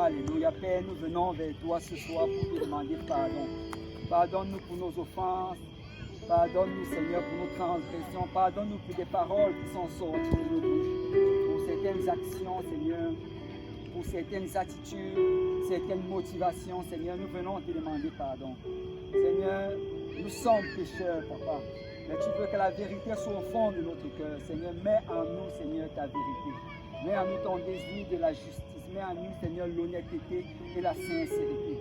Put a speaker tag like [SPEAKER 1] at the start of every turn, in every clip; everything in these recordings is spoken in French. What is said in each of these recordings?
[SPEAKER 1] Alléluia. Père, nous venons vers toi ce soir pour te demander pardon. Pardonne-nous pour nos offenses. Pardonne-nous, Seigneur, pour nos transgressions. Pardonne-nous pour des paroles qui sont sorties de nos bouches. Pour certaines actions, Seigneur. Pour certaines attitudes, certaines motivations, Seigneur. Nous venons te demander pardon. Seigneur, nous sommes pécheurs, Papa. Mais tu veux que la vérité soit au fond de notre cœur. Seigneur, mets en nous, Seigneur, ta vérité. Mets en nous ton désir de la justice. Mets en nous, Seigneur, l'honnêteté et la sincérité.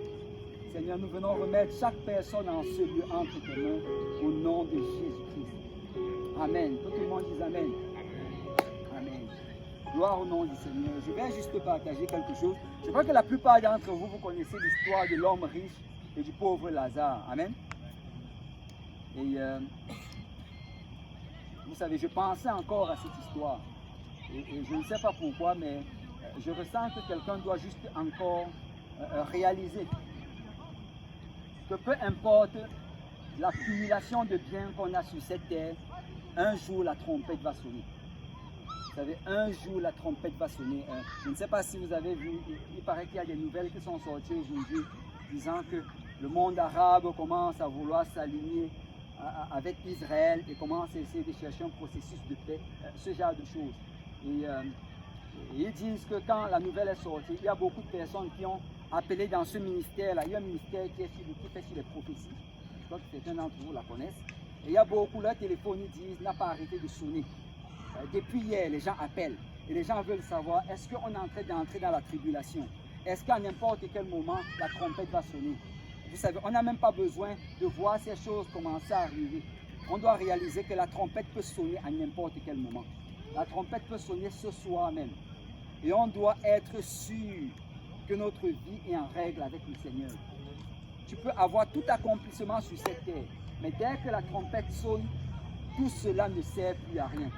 [SPEAKER 1] Seigneur, nous venons remettre chaque personne en ce lieu entre tes mains au nom de Jésus-Christ. Amen. Tout le monde dit Amen. Amen. Gloire au nom du Seigneur. Je vais juste partager quelque chose. Je crois que la plupart d'entre vous, vous connaissez l'histoire de l'homme riche et du pauvre Lazare. Amen. Et vous savez, je pensais encore à cette histoire. Et je ne sais pas pourquoi, mais je ressens que quelqu'un doit juste encore réaliser que peu importe l'accumulation de biens qu'on a sur cette terre, un jour la trompette va sonner. Vous savez, un jour la trompette va sonner. Je ne sais pas si vous avez vu, il paraît qu'il y a des nouvelles qui sont sorties aujourd'hui disant que le monde arabe commence à vouloir s'aligner avec Israël et commence à essayer de chercher un processus de paix, ce genre de choses. Et ils disent que quand la nouvelle est sortie, il y a beaucoup de personnes qui ont appelé dans ce ministère-là. Il y a un ministère qui fait sur les prophéties. Je crois que certains d'entre vous la connaissent. Et il y a beaucoup, leur téléphone, ils disent, n'a pas arrêté de sonner. Depuis hier, les gens appellent. Et les gens veulent savoir, est-ce qu'on est en train d'entrer dans la tribulation? Est-ce qu'à n'importe quel moment, la trompette va sonner? Vous savez, on n'a même pas besoin de voir ces choses commencer à arriver. On doit réaliser que la trompette peut sonner à n'importe quel moment. La trompette peut sonner ce soir même. Et on doit être sûr que notre vie est en règle avec le Seigneur. Tu peux avoir tout accomplissement sur cette terre, mais dès que la trompette sonne, tout cela ne sert plus à rien.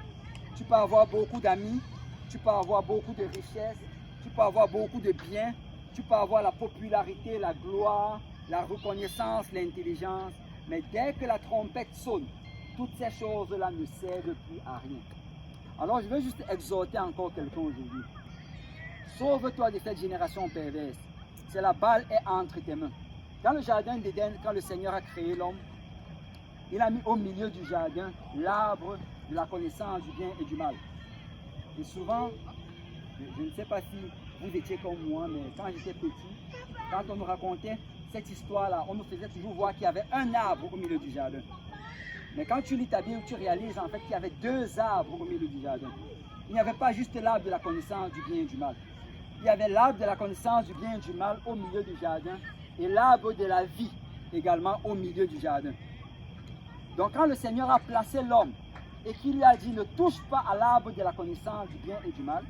[SPEAKER 1] Tu peux avoir beaucoup d'amis, tu peux avoir beaucoup de richesses, tu peux avoir beaucoup de biens, tu peux avoir la popularité, la gloire, la reconnaissance, l'intelligence, mais dès que la trompette sonne, toutes ces choses-là ne servent plus à rien. Alors je veux juste exhorter encore quelqu'un aujourd'hui. Sauve-toi de cette génération perverse. C'est la balle est entre tes mains. Dans le jardin d'Éden, quand le Seigneur a créé l'homme, il a mis au milieu du jardin l'arbre de la connaissance du bien et du mal. Et souvent, je ne sais pas si vous étiez comme moi, mais quand j'étais petit, quand on nous racontait cette histoire-là, on nous faisait toujours voir qu'il y avait un arbre au milieu du jardin. Mais quand tu lis ta Bible, tu réalises en fait qu'il y avait deux arbres au milieu du jardin. Il n'y avait pas juste l'arbre de la connaissance du bien et du mal. Il y avait l'arbre de la connaissance du bien et du mal au milieu du jardin et l'arbre de la vie également au milieu du jardin. Donc quand le Seigneur a placé l'homme et qu'il lui a dit ne touche pas à l'arbre de la connaissance du bien et du mal,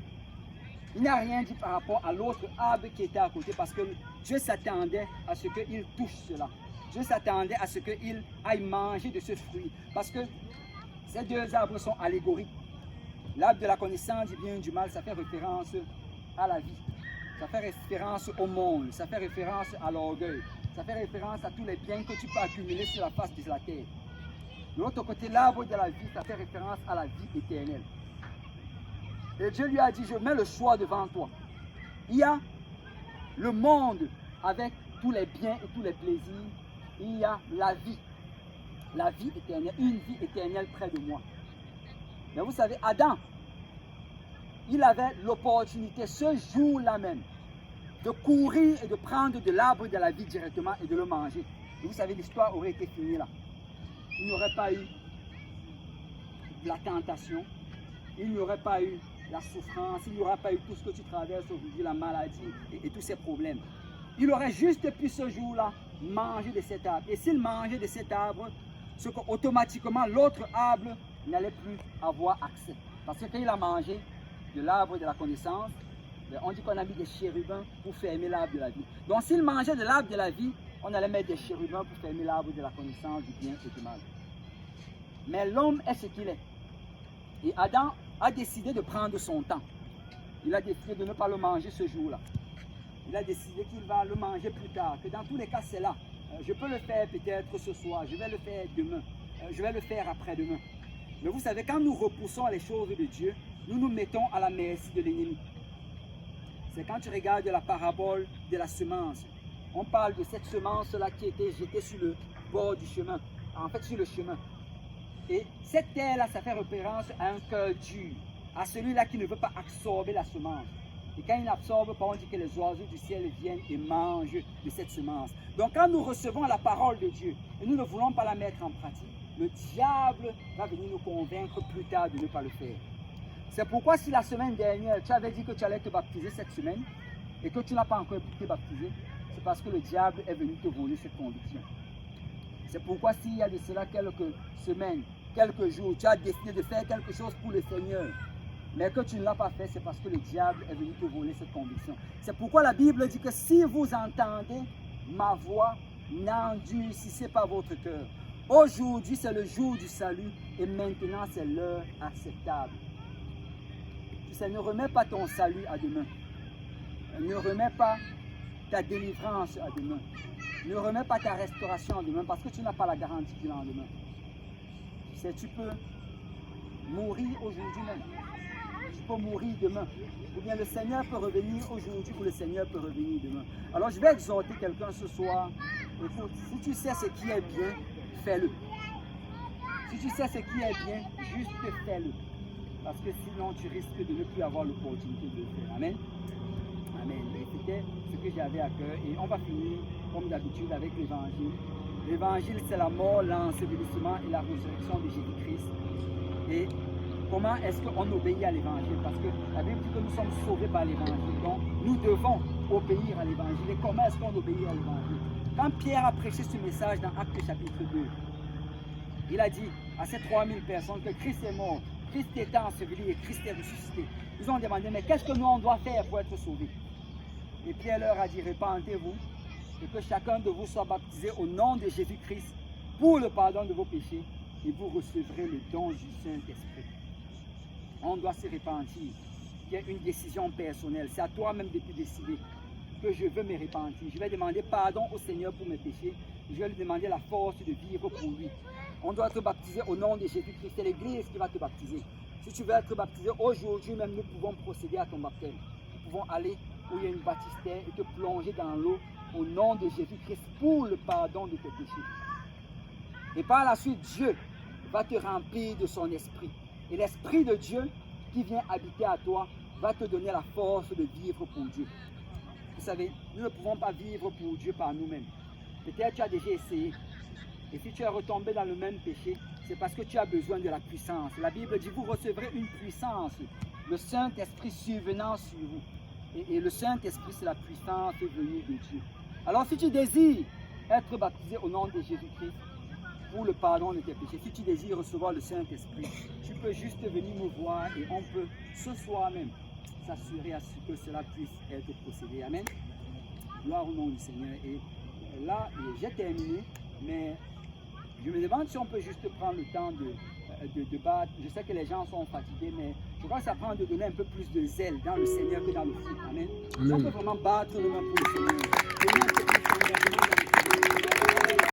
[SPEAKER 1] il n'a rien dit par rapport à l'autre arbre qui était à côté parce que Dieu s'attendait à ce qu'il touche cela. Dieu s'attendait à ce qu'il aille manger de ce fruit parce que ces deux arbres sont allégoriques. L'arbre de la connaissance du bien et du mal, ça fait référence à la vie. Ça fait référence au monde, ça fait référence à l'orgueil, ça fait référence à tous les biens que tu peux accumuler sur la face de la terre. De l'autre côté, l'arbre de la vie, ça fait référence à la vie éternelle. Et Dieu lui a dit, je mets le choix devant toi. Il y a le monde avec tous les biens et tous les plaisirs. Il y a la vie éternelle, une vie éternelle près de moi. Mais vous savez, Adam, il avait l'opportunité ce jour-là même de courir et de prendre de l'arbre de la vie directement et de le manger. Et vous savez, l'histoire aurait été finie là. Il n'y aurait pas eu la tentation, il n'y aurait pas eu la souffrance, il n'y aurait pas eu tout ce que tu traverses aujourd'hui, la maladie et tous ces problèmes. Il aurait juste pu ce jour-là manger de cet arbre. Et s'il mangeait de cet arbre, c'est qu'automatiquement l'autre arbre n'allait plus avoir accès. Parce que quand il a mangé de l'arbre de la connaissance, on dit qu'on a mis des chérubins pour fermer l'arbre de la vie. Donc s'il mangeait de l'arbre de la vie, on allait mettre des chérubins pour fermer l'arbre de la connaissance du bien et du mal. Mais l'homme est ce qu'il est. Et Adam a décidé de prendre son temps. Il a décidé de ne pas le manger ce jour-là. Il a décidé qu'il va le manger plus tard, que dans tous les cas c'est là. Je peux le faire peut-être ce soir, je vais le faire demain, je vais le faire après-demain. Mais vous savez, quand nous repoussons les choses de Dieu, nous nous mettons à la merci de l'ennemi. c'est quand tu regardes la parabole de la semence. On parle de cette semence-là qui était jetée sur le bord du chemin, en fait sur le chemin. Et cette terre-là, ça fait référence à un cœur dur, à celui-là qui ne veut pas absorber la semence. Et quand il n'absorbe pas, on dit que les oiseaux du ciel viennent et mangent de cette semence. Donc quand nous recevons la parole de Dieu et nous ne voulons pas la mettre en pratique, le diable va venir nous convaincre plus tard de ne pas le faire. C'est pourquoi si la semaine dernière, tu avais dit que tu allais te baptiser cette semaine et que tu n'as pas encore été baptisé, c'est parce que le diable est venu te voler cette conviction. C'est pourquoi s'il y a de cela quelques semaines, quelques jours, tu as décidé de faire quelque chose pour le Seigneur, mais que tu ne l'as pas fait, c'est parce que le diable est venu te voler cette conviction. C'est pourquoi la Bible dit que si vous entendez ma voix, n'endurcissez pas votre cœur. Aujourd'hui, c'est le jour du salut et maintenant, c'est l'heure acceptable. Tu sais, ne remets pas ton salut à demain. Ne remets pas ta délivrance à demain. Ne remets pas ta restauration à demain parce que tu n'as pas la garantie du lendemain. Tu sais, tu peux mourir aujourd'hui même. Tu peux mourir demain. Ou bien le Seigneur peut revenir aujourd'hui ou le Seigneur peut revenir demain. Alors je vais exhorter quelqu'un ce soir. Écoute, si tu sais ce qui est bien, fais-le. Si tu sais ce qui est bien, juste fais-le. Parce que sinon tu risques de ne plus avoir l'opportunité de le faire. Amen. Amen. C'était ce que j'avais à cœur. Et on va finir comme d'habitude avec l'évangile. L'évangile, c'est la mort, l'ensevelissement et la résurrection de Jésus-Christ. Et comment est-ce qu'on obéit à l'évangile? Parce que la Bible dit que nous sommes sauvés par l'évangile. Donc, nous devons obéir à l'évangile. Et comment est-ce qu'on obéit à l'évangile? Quand Pierre a prêché ce message dans Actes chapitre 2, il a dit à ces 3000 personnes que Christ est mort, Christ est enseveli et Christ est ressuscité. Ils ont demandé, mais qu'est-ce que nous on doit faire pour être sauvés? Et Pierre leur a dit, repentez-vous et que chacun de vous soit baptisé au nom de Jésus-Christ pour le pardon de vos péchés et vous recevrez le don du Saint-Esprit. On doit se repentir. Il y a une décision personnelle. C'est à toi-même de te décider que je veux me repentir. Je vais demander pardon au Seigneur pour mes péchés. Je vais lui demander la force de vivre pour lui. On doit être baptisé au nom de Jésus-Christ. C'est l'Église qui va te baptiser. Si tu veux être baptisé aujourd'hui même, nous pouvons procéder à ton baptême. Nous pouvons aller où il y a une baptistère et te plonger dans l'eau au nom de Jésus-Christ pour le pardon de tes péchés. Et par la suite, Dieu va te remplir de son esprit. Et l'esprit de Dieu qui vient habiter à toi va te donner la force de vivre pour Dieu. Vous savez, nous ne pouvons pas vivre pour Dieu par nous-mêmes. Peut-être tu as déjà essayé. Et si tu es retombé dans le même péché, c'est parce que tu as besoin de la puissance. La Bible dit, vous recevrez une puissance, le Saint-Esprit survenant sur vous. Et le Saint-Esprit, c'est la puissance venue de Dieu. Alors si tu désires être baptisé au nom de Jésus-Christ pour le pardon de tes péchés, si tu désires recevoir le Saint-Esprit, tu peux juste venir nous voir et on peut ce soir même s'assurer à ce que cela puisse être procédé. Amen. Gloire au nom du Seigneur. Et là, j'ai terminé, mais je me demande si on peut juste prendre le temps de battre. Je sais que les gens sont fatigués, mais je crois que ça prend de donner un peu plus de zèle dans le Seigneur que dans le foot. Amen. Si on peut vraiment battre le main pour le Seigneur.